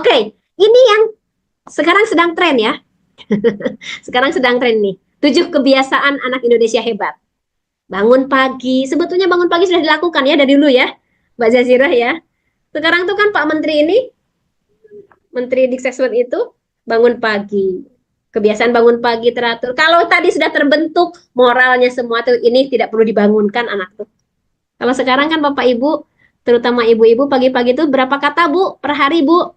Oke, ini yang sekarang sedang tren ya. Sekarang sedang tren nih. 7 kebiasaan anak Indonesia hebat. Bangun pagi. Sebetulnya bangun pagi sudah dilakukan ya dari dulu ya, Mbak Zazirah ya. Sekarang tuh kan Pak Menteri ini, Menteri Diksekswet itu bangun pagi. Kebiasaan bangun pagi teratur. Kalau tadi sudah terbentuk moralnya semua tuh, ini tidak perlu dibangunkan anak tuh. Kalau sekarang kan Bapak Ibu, terutama ibu-ibu pagi-pagi itu berapa kata Bu per hari Bu?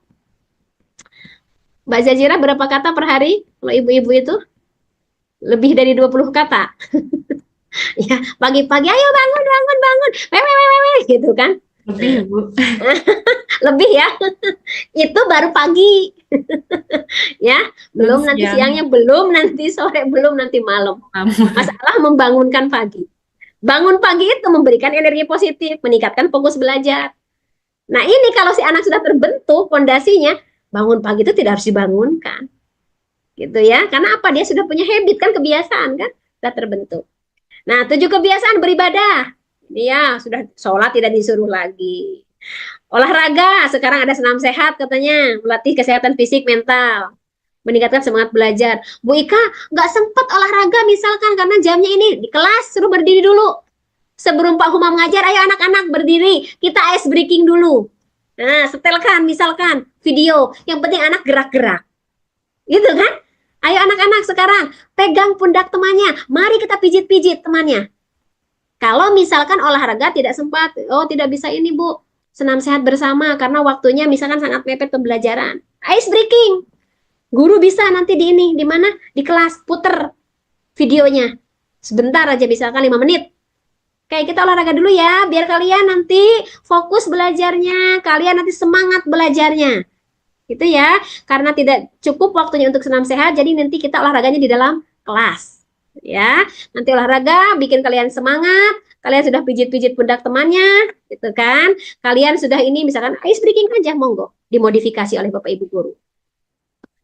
Mbak Zazira berapa kata per hari? Kalau ibu-ibu itu lebih dari 20 kata. Ya, pagi-pagi ayo bangun bangun bangun. Wewe gitu kan. Lebih, Bu. Lebih ya. Itu baru pagi. Ya, belum nanti siangnya, belum nanti sore, belum nanti malam. Masalah membangunkan pagi. Bangun pagi itu memberikan energi positif, meningkatkan fokus belajar. Nah, ini kalau si anak sudah terbentuk fondasinya, bangun pagi itu tidak harus dibangunkan. Gitu ya. Karena apa? Dia sudah punya habit kan, kebiasaan kan, sudah terbentuk. Nah, 7 kebiasaan beribadah. Ini ya, sudah sholat tidak disuruh lagi. Olahraga, sekarang ada senam sehat katanya, melatih kesehatan fisik, mental, meningkatkan semangat belajar. Bu Ika, nggak sempat olahraga misalkan karena jamnya ini di kelas, suruh berdiri dulu. Sebelum Pak Huma mengajar, ayo anak-anak berdiri, kita ice breaking dulu. Nah, setelkan misalkan video, yang penting anak gerak-gerak. Gitu kan? Ayo anak-anak sekarang, pegang pundak temannya, mari kita pijit-pijit temannya. Kalau misalkan olahraga tidak sempat, oh tidak bisa ini Bu, senam sehat bersama karena waktunya misalkan sangat mepet pembelajaran. Ice breaking. Guru bisa nanti di ini, di mana? Di kelas, puter videonya. Sebentar aja misalkan 5 menit. Kayak kita olahraga dulu ya, biar kalian nanti fokus belajarnya, kalian nanti semangat belajarnya. Gitu ya, karena tidak cukup waktunya untuk senam sehat, jadi nanti kita olahraganya di dalam kelas. Ya, nanti olahraga bikin kalian semangat, kalian sudah pijit-pijit pundak temannya, gitu kan? Kalian sudah ini misalkan ice breaking aja, monggo dimodifikasi oleh Bapak Ibu guru.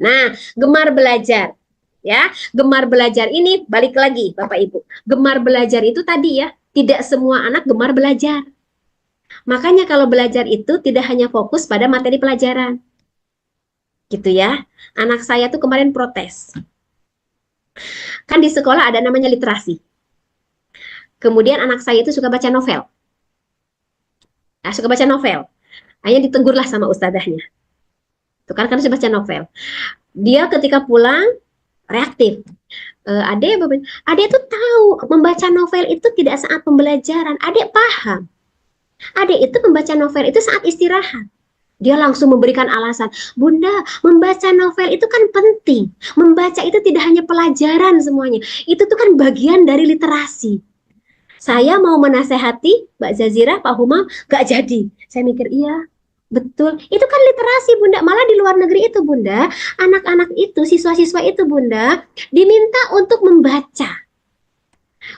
Nah, gemar belajar. Ya, gemar belajar ini balik lagi Bapak Ibu. Gemar belajar itu tadi ya, tidak semua anak gemar belajar. Makanya kalau belajar itu tidak hanya fokus pada materi pelajaran. Gitu ya. Anak saya tuh kemarin protes. Kan di sekolah ada namanya literasi. Kemudian anak saya itu suka baca novel. Nah, suka baca novel. Akhirnya ditegurlah sama ustadzahnya. Tuh kan sudah baca novel. Dia ketika pulang reaktif. Adek tuh tahu membaca novel itu tidak saat pembelajaran. Adek paham. Adek itu membaca novel itu saat istirahat. Dia langsung memberikan alasan, Bunda, membaca novel itu kan penting. Membaca itu tidak hanya pelajaran semuanya. Itu tuh kan bagian dari literasi. Saya mau menasehati Mbak Zazira, Pak Huma, gak jadi. Saya mikir, iya, betul. Itu kan literasi, Bunda. Malah di luar negeri itu, Bunda, anak-anak itu, siswa-siswa itu, Bunda, diminta untuk membaca.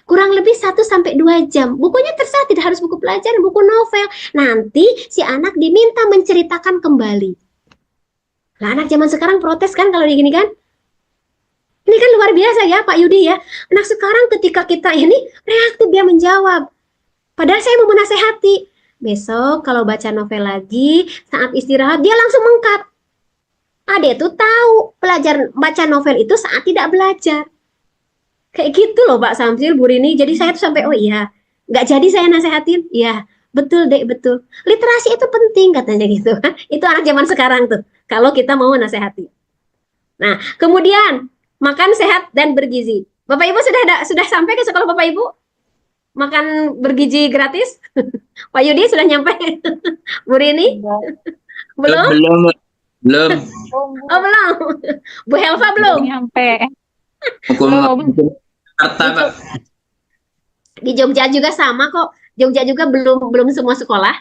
Kurang lebih 1-2 jam. Bukunya terserah, tidak harus buku pelajaran, buku novel. Nanti si anak diminta menceritakan kembali. Nah, anak zaman sekarang protes kan kalau gini kan? Ini kan luar biasa ya Pak Yudi ya. Anak sekarang ketika kita ini reaktif dia menjawab. Padahal saya mau menasehati. Besok kalau baca novel lagi, saat istirahat dia langsung mengkat. Adek tuh tahu pelajaran baca novel itu saat tidak belajar. Kayak gitu loh Pak Samsil, Bu Rini. Jadi saya tuh sampai, oh iya, nggak jadi saya nasehatin. Iya, betul dek, betul. Literasi itu penting katanya gitu. Itu anak zaman sekarang tuh, kalau kita mau nasehati. Nah, kemudian makan sehat dan bergizi. Bapak Ibu sudah sampai ke sekolah Bapak Ibu? Makan bergizi gratis? Pak Yudi sudah nyampe? Bu Rini? Belum? Belum. Oh, belum. Bu Helva belum? Nyampe. Di Jogja juga sama kok. Jogja juga belum semua sekolah.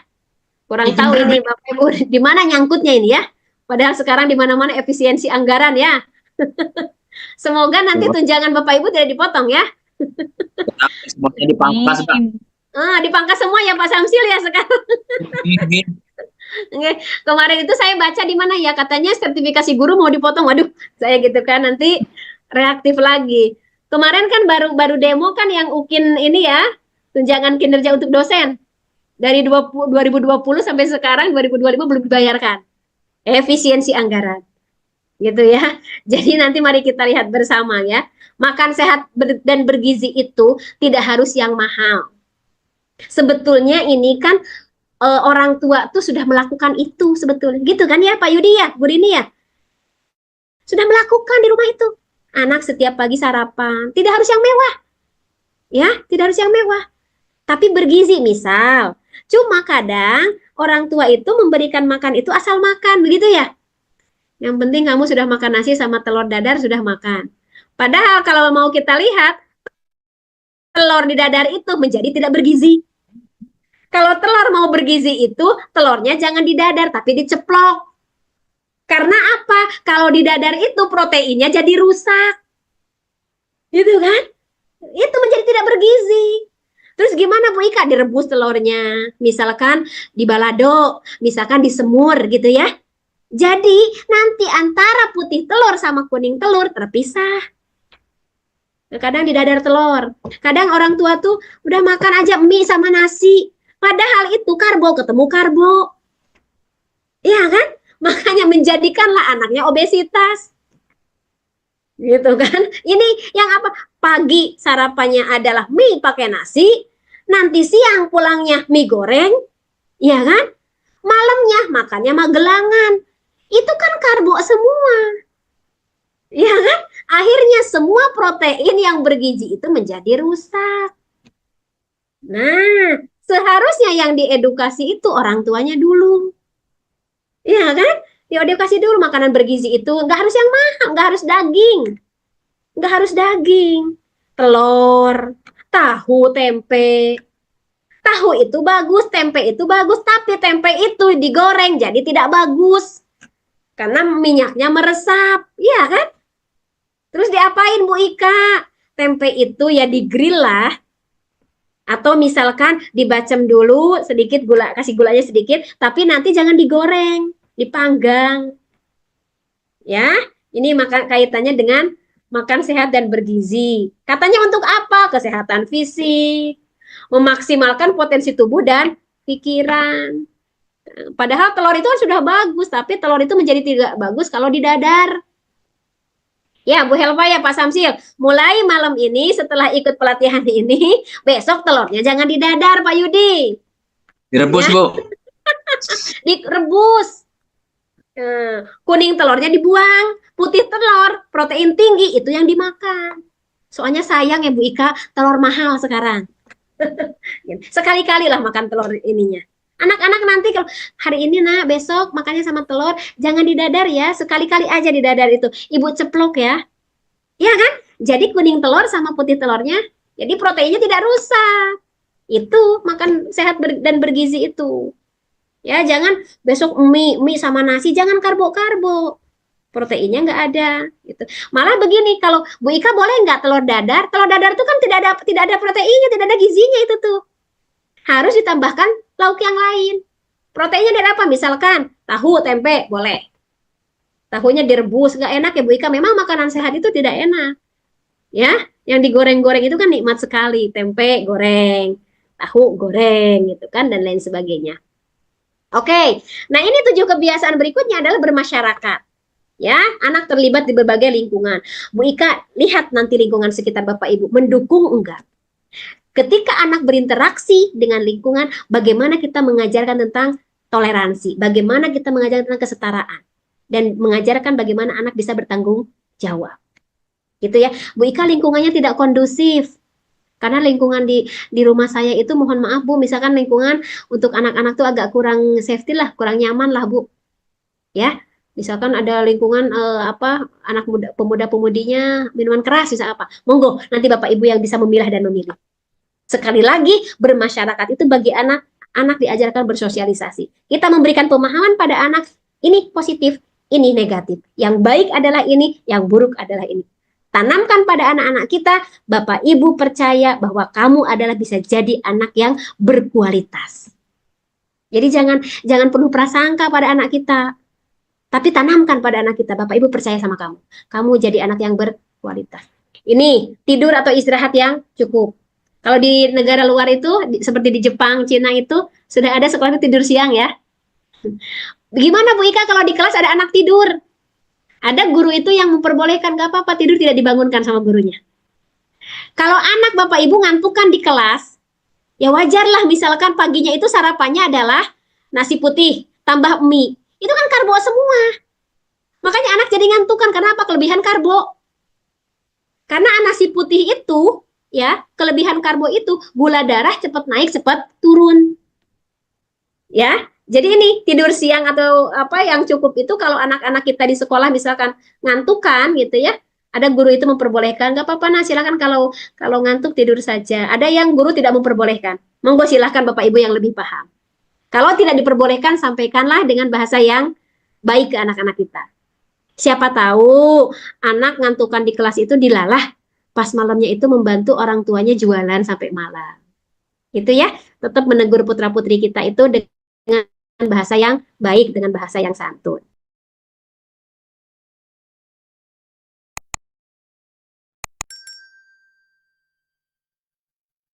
Kurang tahu ini Bapak Ibu di mana nyangkutnya ini ya. Padahal sekarang di mana-mana efisiensi anggaran ya. Semoga nanti tunjangan Bapak Ibu tidak dipotong ya. Semuanya dipangkas, Pak. Dipangkas semua ya Pak Samsil ya sekarang. Kemarin itu saya baca di mana ya, katanya sertifikasi guru mau dipotong. Waduh, saya gitu kan nanti reaktif lagi. Kemarin kan baru demo kan yang UKIN ini ya, tunjangan kinerja untuk dosen. Dari 2020 sampai sekarang 2025 belum dibayarkan. efisiensi anggaran. Gitu ya. Jadi nanti mari kita lihat bersama ya. Makan sehat dan bergizi itu tidak harus yang mahal. Sebetulnya ini kan orang tua tuh sudah melakukan itu sebetulnya. Gitu kan ya Pak Yudi ya, Bu Rini ya? Sudah melakukan di rumah itu. Anak setiap pagi sarapan, tidak harus yang mewah. Ya, tidak harus yang mewah. Tapi bergizi misal. Cuma kadang orang tua itu memberikan makan itu asal makan, begitu ya? Yang penting kamu sudah makan nasi sama telur dadar sudah makan. Padahal kalau mau kita lihat, telur di dadar itu menjadi tidak bergizi. Kalau telur mau bergizi itu, telurnya jangan di dadar tapi diceplok. Karena apa? Kalau di dadar itu proteinnya jadi rusak. Gitu kan? Itu menjadi tidak bergizi. Terus gimana Bu Ika? Direbus telurnya. Misalkan di balado, misalkan disemur gitu ya. Jadi nanti antara putih telur sama kuning telur terpisah. Kadang di dadar telur. Kadang orang tua tuh udah makan aja mie sama nasi. Padahal itu karbo ketemu karbo. Iya kan? Makanya menjadikanlah anaknya obesitas. Gitu kan? Ini yang apa? Pagi sarapannya adalah mie pakai nasi. Nanti siang pulangnya mie goreng. Iya kan? Malamnya makannya magelangan. Itu kan karbo semua. Ya kan? Akhirnya semua protein yang bergizi itu menjadi rusak. Nah, seharusnya yang diedukasi itu orang tuanya dulu. Ya kan? Diedukasi dulu makanan bergizi itu nggak harus yang mahal, nggak harus daging. Nggak harus daging. Telur, tahu, tempe. Tahu itu bagus, tempe itu bagus, tapi tempe itu digoreng jadi tidak bagus. Karena minyaknya meresap. Iya kan? Terus diapain Bu Ika? Tempe itu ya di-grill lah. Atau misalkan dibacem dulu sedikit gula, kasih gulanya sedikit, tapi nanti jangan digoreng, dipanggang. Ya, ini kaitannya dengan makan sehat dan bergizi. Katanya untuk apa? Kesehatan fisik, memaksimalkan potensi tubuh dan pikiran. Padahal telur itu kan sudah bagus, tapi telur itu menjadi tidak bagus kalau di dadar. Ya, Bu Helva ya Pak Samsil, mulai malam ini setelah ikut pelatihan ini, besok telurnya jangan didadar Pak Yudi. Direbus, ya. Bu. Direbus. Kuning telurnya dibuang, putih telur, protein tinggi itu yang dimakan. Soalnya sayang ya Bu Ika, telur mahal sekarang. Sekali-kali lah makan telur ininya. Anak-anak nanti kalau hari ini nak, besok makannya sama telur, jangan didadar ya, sekali-kali aja didadar itu. Ibu ceplok ya. Iya kan? Jadi kuning telur sama putih telurnya, jadi proteinnya tidak rusak. Itu makan sehat dan bergizi itu. Ya, jangan besok mie sama nasi, jangan karbo-karbo. Proteinnya nggak ada gitu. Malah begini, kalau Bu Ika boleh nggak telur dadar? Telur dadar itu kan tidak ada proteinnya, tidak ada gizinya itu tuh. Harus ditambahkan lauk yang lain. Proteinnya dari apa? Misalkan tahu, tempe, boleh. Tahunya direbus, nggak enak ya Bu Ika. Memang makanan sehat itu tidak enak. Ya, yang digoreng-goreng itu kan nikmat sekali. Tempe goreng, tahu goreng gitu kan, dan lain sebagainya. Oke, nah ini 7 kebiasaan berikutnya adalah bermasyarakat. Ya, anak terlibat di berbagai lingkungan. Bu Ika, lihat nanti lingkungan sekitar Bapak Ibu, mendukung enggak? Ketika anak berinteraksi dengan lingkungan, bagaimana kita mengajarkan tentang toleransi, bagaimana kita mengajarkan tentang kesetaraan, dan mengajarkan bagaimana anak bisa bertanggung jawab. Gitu ya. Bu Ika, lingkungannya tidak kondusif. Karena lingkungan di rumah saya itu, mohon maaf Bu, misalkan lingkungan untuk anak-anak tuh agak kurang safety lah, kurang nyaman lah Bu. Ya, misalkan ada lingkungan anak pemuda-pemudinya minuman keras, bisa apa? Monggo, nanti Bapak Ibu yang bisa memilah dan memilih. Sekali lagi, bermasyarakat itu bagi anak diajarkan bersosialisasi. Kita memberikan pemahaman pada anak, ini positif, ini negatif. Yang baik adalah ini, yang buruk adalah ini. Tanamkan pada anak-anak kita, Bapak Ibu percaya bahwa kamu adalah bisa jadi anak yang berkualitas. Jadi jangan penuh prasangka pada anak kita. Tapi tanamkan pada anak kita, Bapak Ibu percaya sama kamu. Kamu jadi anak yang berkualitas. Ini, tidur atau istirahat yang cukup. Kalau di negara luar itu, seperti di Jepang, Cina itu, sudah ada sekolah tidur siang ya. Gimana Bu Ika kalau di kelas ada anak tidur? Ada guru itu yang memperbolehkan, gak apa-apa tidur tidak dibangunkan sama gurunya. Kalau anak Bapak Ibu ngantukan di kelas, ya wajarlah misalkan paginya itu sarapannya adalah nasi putih tambah mie. Itu kan karbo semua. Makanya anak jadi ngantukan karena apa? Kelebihan karbo. Karena nasi putih itu, ya, kelebihan karbo itu gula darah cepat naik, cepat turun. Ya, jadi ini tidur siang atau apa yang cukup itu kalau anak-anak kita di sekolah misalkan ngantukan gitu ya, ada guru itu memperbolehkan, nggak apa-apa nah silakan kalau ngantuk tidur saja. Ada yang guru tidak memperbolehkan, monggo silakan Bapak Ibu yang lebih paham. Kalau tidak diperbolehkan, sampaikanlah dengan bahasa yang baik ke anak-anak kita. Siapa tahu anak ngantukan di kelas itu dilalah pas malamnya itu membantu orang tuanya jualan sampai malam. Itu ya, tetap menegur putra-putri kita itu dengan bahasa yang baik, dengan bahasa yang santun.